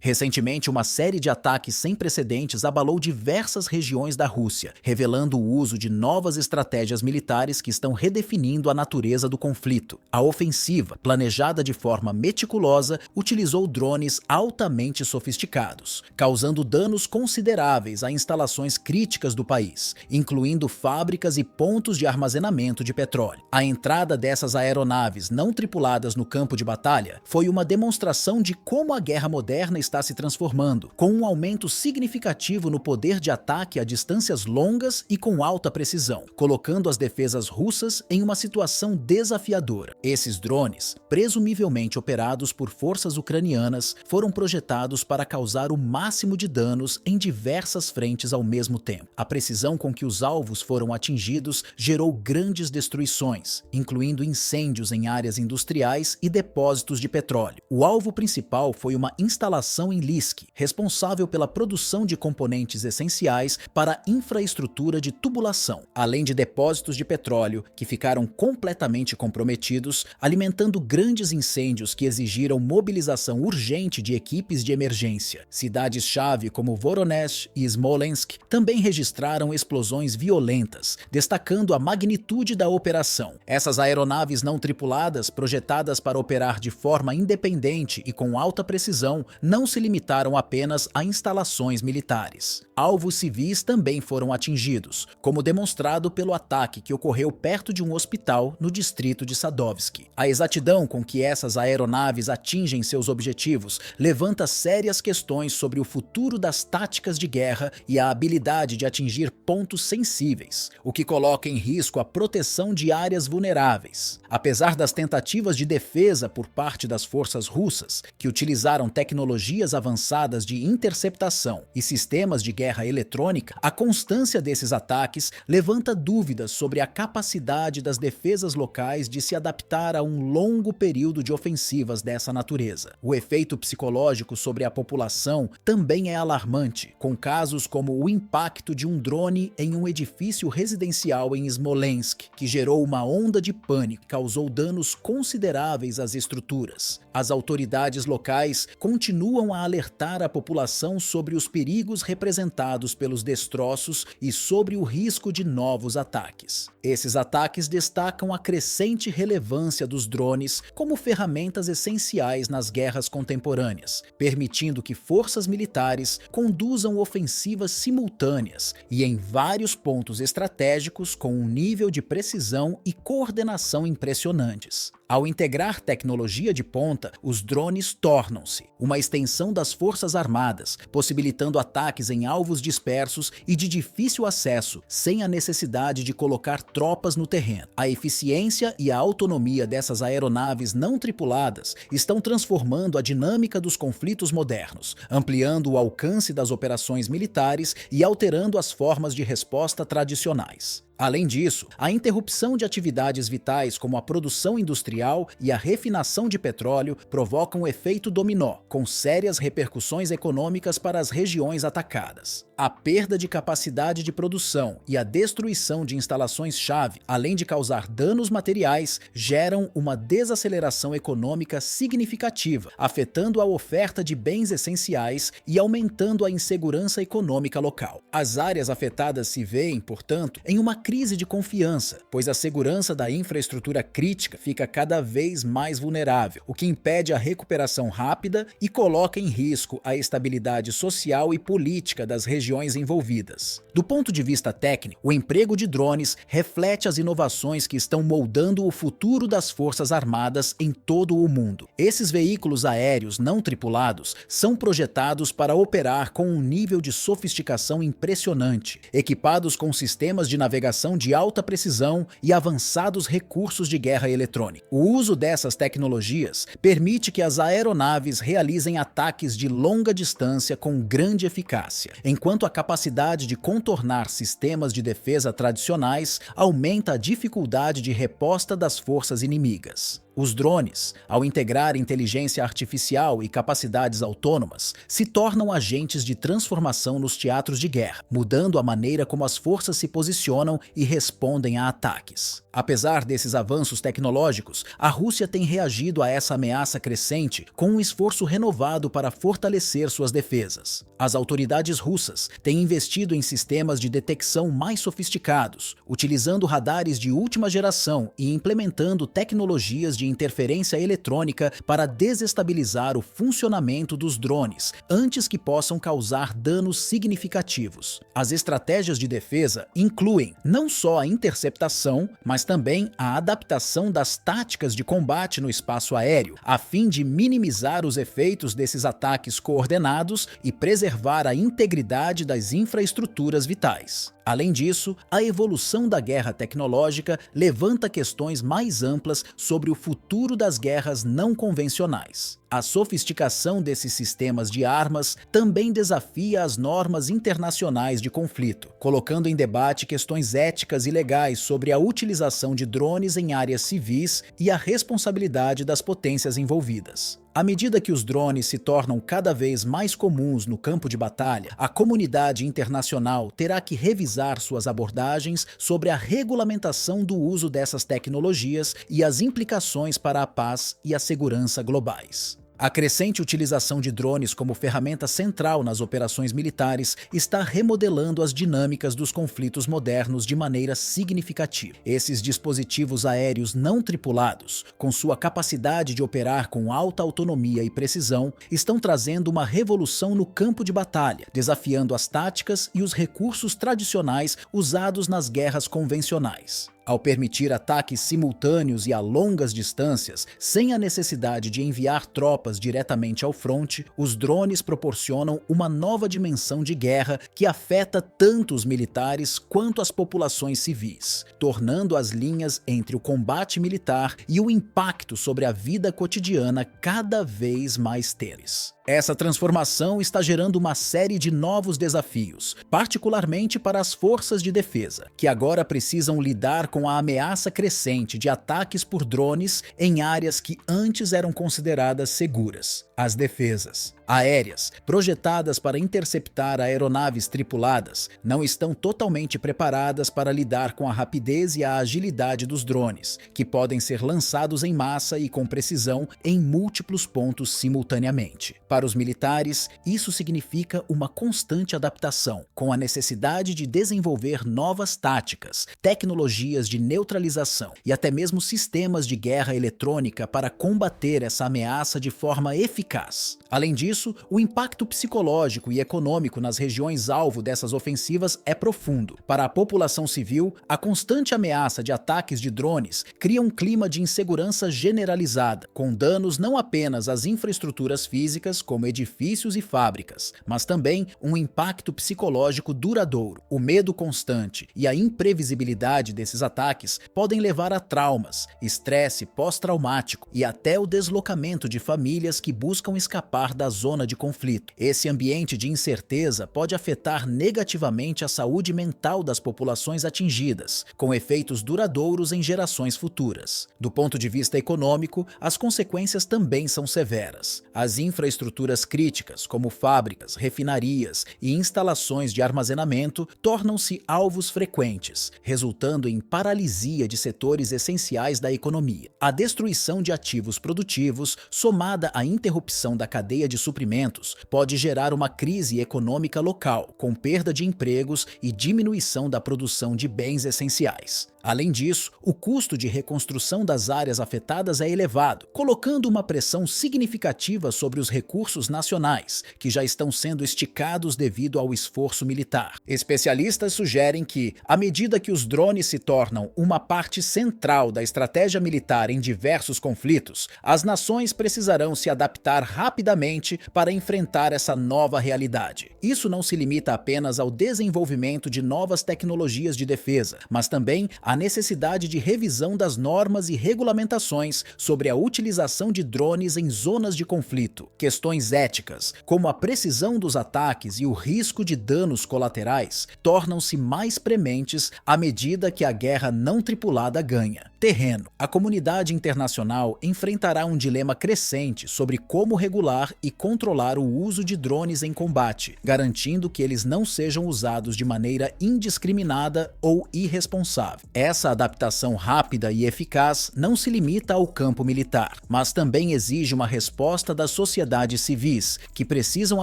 Recentemente, uma série de ataques sem precedentes abalou diversas regiões da Rússia, revelando o uso de novas estratégias militares que estão redefinindo a natureza do conflito. A ofensiva, planejada de forma meticulosa, utilizou drones altamente sofisticados, causando danos consideráveis a instalações críticas do país, incluindo fábricas e pontos de armazenamento de petróleo. A entrada dessas aeronaves não tripuladas no campo de batalha foi uma demonstração de como a guerra moderna está se transformando, com um aumento significativo no poder de ataque a distâncias longas e com alta precisão, colocando as defesas russas em uma situação desafiadora. Esses drones, presumivelmente operados por forças ucranianas, foram projetados para causar o máximo de danos em diversas frentes ao mesmo tempo. A precisão com que os alvos foram atingidos gerou grandes destruições, incluindo incêndios em áreas industriais e depósitos de petróleo. O alvo principal foi uma instalação em Lisisk, responsável pela produção de componentes essenciais para a infraestrutura de tubulação, além de depósitos de petróleo que ficaram completamente comprometidos, alimentando grandes incêndios que exigiram mobilização urgente de equipes de emergência. Cidades-chave como Voronezh e Smolensk também registraram explosões violentas, destacando a magnitude da operação. Essas aeronaves não tripuladas, projetadas para operar de forma independente e com alta precisão, não se limitaram apenas a instalações militares. Alvos civis também foram atingidos, como demonstrado pelo ataque que ocorreu perto de um hospital no distrito de Sadovsk. A exatidão com que essas aeronaves atingem seus objetivos levanta sérias questões sobre o futuro das táticas de guerra e a habilidade de atingir pontos sensíveis, o que coloca em risco a proteção de áreas vulneráveis. Apesar das tentativas de defesa por parte das forças russas, que utilizaram tecnologias avançadas de interceptação e sistemas de guerra eletrônica, a constância desses ataques levanta dúvidas sobre a capacidade das defesas locais de se adaptar a um longo período de ofensivas dessa natureza. O efeito psicológico sobre a população também é alarmante, com casos como o impacto de um drone em um edifício residencial em Smolensk, que gerou uma onda de pânico e causou danos consideráveis às estruturas. As autoridades locais continuam a alertar a população sobre os perigos representados pelos destroços e sobre o risco de novos ataques. Esses ataques destacam a crescente relevância dos drones como ferramentas essenciais nas guerras contemporâneas, permitindo que forças militares conduzam ofensivas simultâneas e em vários pontos estratégicos com um nível de precisão e coordenação impressionantes. Ao integrar tecnologia de ponta, os drones tornam-se uma extensão das forças armadas, possibilitando ataques em alvos dispersos e de difícil acesso, sem a necessidade de colocar tropas no terreno. A eficiência e a autonomia dessas aeronaves não tripuladas estão transformando a dinâmica dos conflitos modernos, ampliando o alcance das operações militares e alterando as formas de resposta tradicionais. Além disso, a interrupção de atividades vitais como a produção industrial e a refinação de petróleo provocam um efeito dominó, com sérias repercussões econômicas para as regiões atacadas. A perda de capacidade de produção e a destruição de instalações-chave, além de causar danos materiais, geram uma desaceleração econômica significativa, afetando a oferta de bens essenciais e aumentando a insegurança econômica local. As áreas afetadas se veem, portanto, em uma crise de confiança, pois a segurança da infraestrutura crítica fica cada vez mais vulnerável, o que impede a recuperação rápida e coloca em risco a estabilidade social e política das regiões envolvidas. Do ponto de vista técnico, o emprego de drones reflete as inovações que estão moldando o futuro das forças armadas em todo o mundo. Esses veículos aéreos não tripulados são projetados para operar com um nível de sofisticação impressionante, equipados com sistemas de navegação de alta precisão e avançados recursos de guerra eletrônica. O uso dessas tecnologias permite que as aeronaves realizem ataques de longa distância com grande eficácia, enquanto a capacidade de contornar sistemas de defesa tradicionais aumenta a dificuldade de resposta das forças inimigas. Os drones, ao integrar inteligência artificial e capacidades autônomas, se tornam agentes de transformação nos teatros de guerra, mudando a maneira como as forças se posicionam e respondem a ataques. Apesar desses avanços tecnológicos, a Rússia tem reagido a essa ameaça crescente com um esforço renovado para fortalecer suas defesas. As autoridades russas têm investido em sistemas de detecção mais sofisticados, utilizando radares de última geração e implementando tecnologias de interferência eletrônica para desestabilizar o funcionamento dos drones antes que possam causar danos significativos. As estratégias de defesa incluem não só a interceptação, mas também a adaptação das táticas de combate no espaço aéreo, a fim de minimizar os efeitos desses ataques coordenados e preservar a integridade das infraestruturas vitais. Além disso, a evolução da guerra tecnológica levanta questões mais amplas sobre o futuro das guerras não convencionais. A sofisticação desses sistemas de armas também desafia as normas internacionais de conflito, colocando em debate questões éticas e legais sobre a utilização de drones em áreas civis e a responsabilidade das potências envolvidas. À medida que os drones se tornam cada vez mais comuns no campo de batalha, a comunidade internacional terá que revisar suas abordagens sobre a regulamentação do uso dessas tecnologias e as implicações para a paz e a segurança globais. A crescente utilização de drones como ferramenta central nas operações militares está remodelando as dinâmicas dos conflitos modernos de maneira significativa. Esses dispositivos aéreos não tripulados, com sua capacidade de operar com alta autonomia e precisão, estão trazendo uma revolução no campo de batalha, desafiando as táticas e os recursos tradicionais usados nas guerras convencionais. Ao permitir ataques simultâneos e a longas distâncias, sem a necessidade de enviar tropas diretamente ao fronte, os drones proporcionam uma nova dimensão de guerra que afeta tanto os militares quanto as populações civis, tornando as linhas entre o combate militar e o impacto sobre a vida cotidiana cada vez mais tênues. Essa transformação está gerando uma série de novos desafios, particularmente para as forças de defesa, que agora precisam lidar com a ameaça crescente de ataques por drones em áreas que antes eram consideradas seguras. As defesas aéreas, projetadas para interceptar aeronaves tripuladas, não estão totalmente preparadas para lidar com a rapidez e a agilidade dos drones, que podem ser lançados em massa e com precisão em múltiplos pontos simultaneamente. Para os militares, isso significa uma constante adaptação, com a necessidade de desenvolver novas táticas, tecnologias de neutralização e até mesmo sistemas de guerra eletrônica para combater essa ameaça de forma eficaz. Além disso, o impacto psicológico e econômico nas regiões alvo dessas ofensivas é profundo. Para a população civil, a constante ameaça de ataques de drones cria um clima de insegurança generalizada, com danos não apenas às infraestruturas físicas, como edifícios e fábricas, mas também um impacto psicológico duradouro. O medo constante e a imprevisibilidade desses ataques podem levar a traumas, estresse pós-traumático e até o deslocamento de famílias que buscam escapar da zona de conflito. Esse ambiente de incerteza pode afetar negativamente a saúde mental das populações atingidas, com efeitos duradouros em gerações futuras. Do ponto de vista econômico, as consequências também são severas. As infraestruturas críticas, como fábricas, refinarias e instalações de armazenamento, tornam-se alvos frequentes, resultando em paralisia de setores essenciais da economia. A destruição de ativos produtivos, somada à interrupção da cadeia de suprimentos, pode gerar uma crise econômica local, com perda de empregos e diminuição da produção de bens essenciais. Além disso, o custo de reconstrução das áreas afetadas é elevado, colocando uma pressão significativa sobre os recursos nacionais, que já estão sendo esticados devido ao esforço militar. Especialistas sugerem que, à medida que os drones se tornam uma parte central da estratégia militar em diversos conflitos, as nações precisarão se adaptar rapidamente para enfrentar essa nova realidade. Isso não se limita apenas ao desenvolvimento de novas tecnologias de defesa, mas também a necessidade de revisão das normas e regulamentações sobre a utilização de drones em zonas de conflito. Questões éticas, como a precisão dos ataques e o risco de danos colaterais, tornam-se mais prementes à medida que a guerra não tripulada ganha. Terreno. A comunidade internacional enfrentará um dilema crescente sobre como regular e controlar o uso de drones em combate, garantindo que eles não sejam usados de maneira indiscriminada ou irresponsável. Essa adaptação rápida e eficaz não se limita ao campo militar, mas também exige uma resposta das sociedades civis, que precisam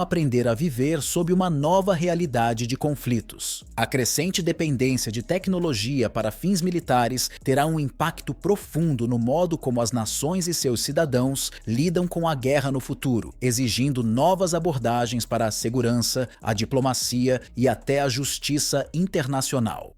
aprender a viver sob uma nova realidade de conflitos. A crescente dependência de tecnologia para fins militares terá um impacto profundo no modo como as nações e seus cidadãos lidam com a guerra no futuro, exigindo novas abordagens para a segurança, a diplomacia e até a justiça internacional.